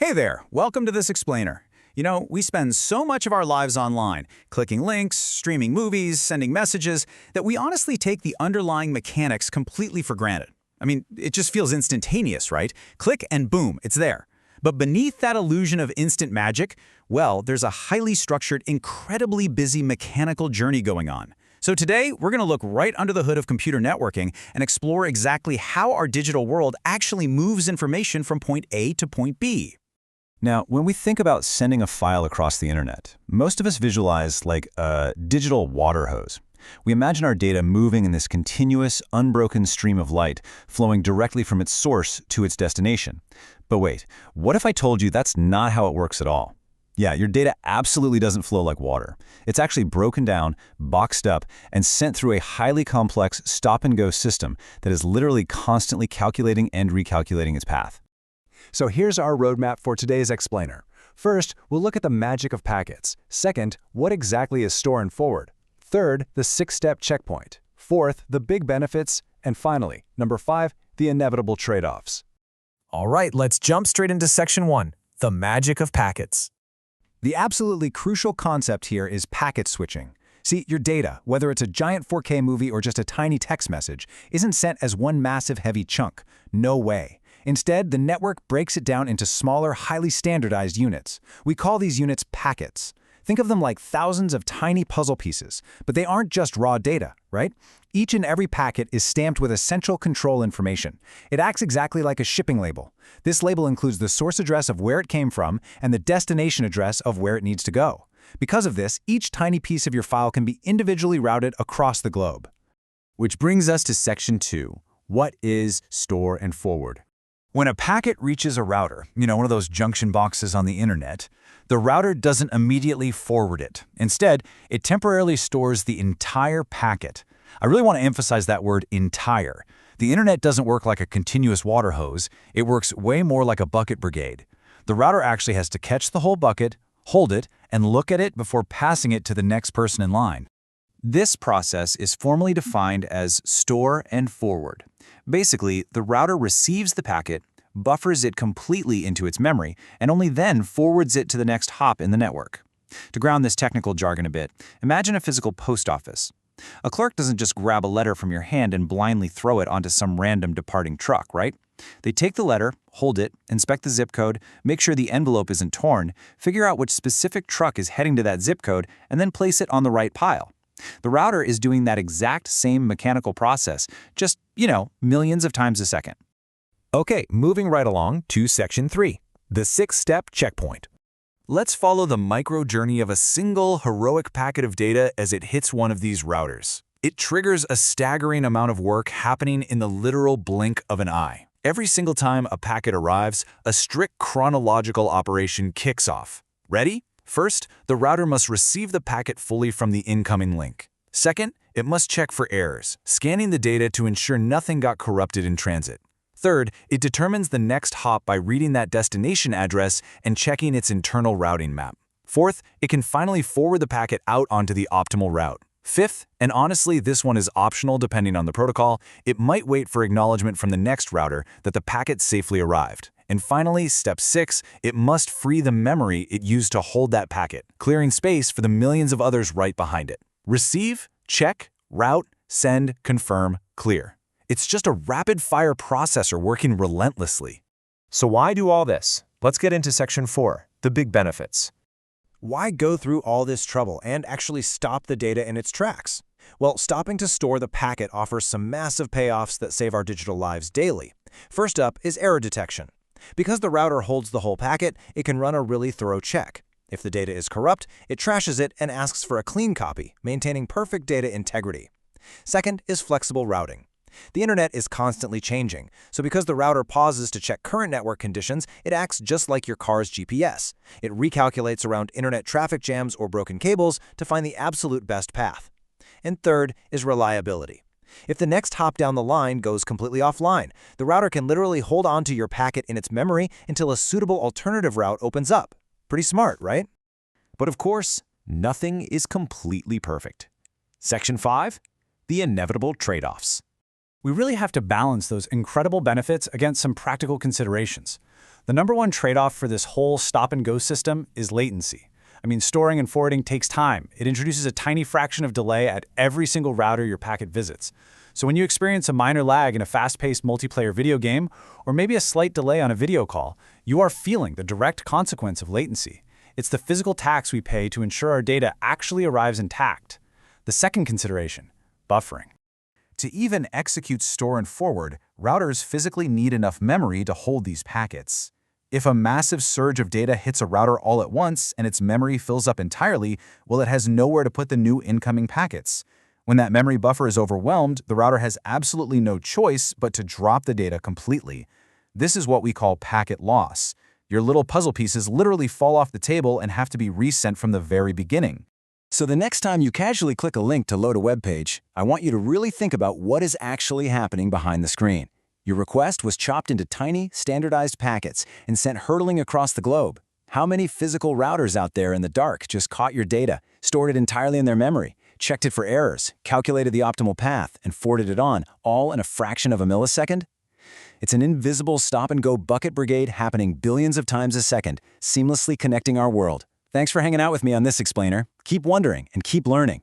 Hey there, welcome to This Explainer. You know, we spend so much of our lives online, clicking links, streaming movies, sending messages, that we honestly take the underlying mechanics completely for granted. I mean, it just feels instantaneous, right? Click and boom, it's there. But beneath that illusion of instant magic, well, there's a highly structured, incredibly busy mechanical journey going on. So today, we're going to look right under the hood of computer networking and explore exactly how our digital world actually moves information from point A to point B. Now, when we think about sending a file across the internet, most of us visualize like a digital water hose. We imagine our data moving in this continuous, unbroken stream of light, flowing directly from its source to its destination. But wait, what if I told you that's not how it works at all? Yeah, your data absolutely doesn't flow like water. It's actually broken down, boxed up, and sent through a highly complex stop-and-go system that is literally constantly calculating and recalculating its path. So here's our roadmap for today's explainer. First, we'll look at the magic of packets. Second, what exactly is store and forward? Third, the 6-step checkpoint. Fourth, the big benefits. And finally, number 5, the inevitable trade-offs. All right, let's jump straight into section 1, the magic of packets. The absolutely crucial concept here is packet switching. See, your data, whether it's a giant 4K movie or just a tiny text message, isn't sent as one massive heavy chunk. No way. Instead, the network breaks it down into smaller, highly standardized units. We call these units packets. Think of them like thousands of tiny puzzle pieces, but they aren't just raw data, right? Each and every packet is stamped with essential control information. It acts exactly like a shipping label. This label includes the source address of where it came from and the destination address of where it needs to go. Because of this, each tiny piece of your file can be individually routed across the globe. Which brings us to section 2. What is store and forward? When a packet reaches a router, one of those junction boxes on the internet, the router doesn't immediately forward it. Instead, it temporarily stores the entire packet. I really want to emphasize that word entire. The internet doesn't work like a continuous water hose. It works way more like a bucket brigade. The router actually has to catch the whole bucket, hold it, and look at it before passing it to the next person in line. This process is formally defined as store and forward. Basically, the router receives the packet, buffers it completely into its memory, and only then forwards it to the next hop in the network. To ground this technical jargon a bit, imagine a physical post office. A clerk doesn't just grab a letter from your hand and blindly throw it onto some random departing truck, right? They take the letter, hold it, inspect the zip code, make sure the envelope isn't torn, figure out which specific truck is heading to that zip code, and then place it on the right pile. The router is doing that exact same mechanical process, just, millions of times a second. Okay, moving right along to section 3, the 6-step checkpoint. Let's follow the micro journey of a single heroic packet of data as it hits one of these routers. It triggers a staggering amount of work happening in the literal blink of an eye. Every single time a packet arrives, a strict chronological operation kicks off. Ready? First, the router must receive the packet fully from the incoming link. Second, it must check for errors, scanning the data to ensure nothing got corrupted in transit. Third, it determines the next hop by reading that destination address and checking its internal routing map. Fourth, it can finally forward the packet out onto the optimal route. Fifth, and honestly this one is optional depending on the protocol, it might wait for acknowledgement from the next router that the packet safely arrived. And finally, step 6, it must free the memory it used to hold that packet, clearing space for the millions of others right behind it. Receive, check, route, send, confirm, clear. It's just a rapid-fire processor working relentlessly. So why do all this? Let's get into section 4, the big benefits. Why go through all this trouble and actually stop the data in its tracks? Well, stopping to store the packet offers some massive payoffs that save our digital lives daily. First up is error detection. Because the router holds the whole packet, it can run a really thorough check. If the data is corrupt, it trashes it and asks for a clean copy, maintaining perfect data integrity. Second is flexible routing. The internet is constantly changing, so because the router pauses to check current network conditions, it acts just like your car's GPS. It recalculates around internet traffic jams or broken cables to find the absolute best path. And third is reliability. If the next hop down the line goes completely offline, the router can literally hold on to your packet in its memory until a suitable alternative route opens up. Pretty smart, right? But of course, nothing is completely perfect. Section 5, the inevitable trade-offs. We really have to balance those incredible benefits against some practical considerations. The number one trade-off for this whole stop-and-go system is latency. Storing and forwarding takes time. It introduces a tiny fraction of delay at every single router your packet visits. So when you experience a minor lag in a fast-paced multiplayer video game, or maybe a slight delay on a video call, you are feeling the direct consequence of latency. It's the physical tax we pay to ensure our data actually arrives intact. The second consideration, buffering. To even execute store and forward, routers physically need enough memory to hold these packets. If a massive surge of data hits a router all at once and its memory fills up entirely, well, it has nowhere to put the new incoming packets. When that memory buffer is overwhelmed, the router has absolutely no choice but to drop the data completely. This is what we call packet loss. Your little puzzle pieces literally fall off the table and have to be resent from the very beginning. So the next time you casually click a link to load a web page, I want you to really think about what is actually happening behind the screen. Your request was chopped into tiny, standardized packets and sent hurtling across the globe. How many physical routers out there in the dark just caught your data, stored it entirely in their memory, checked it for errors, calculated the optimal path, and forwarded it on, all in a fraction of a millisecond? It's an invisible stop-and-go bucket brigade happening billions of times a second, seamlessly connecting our world. Thanks for hanging out with me on this explainer. Keep wondering and keep learning.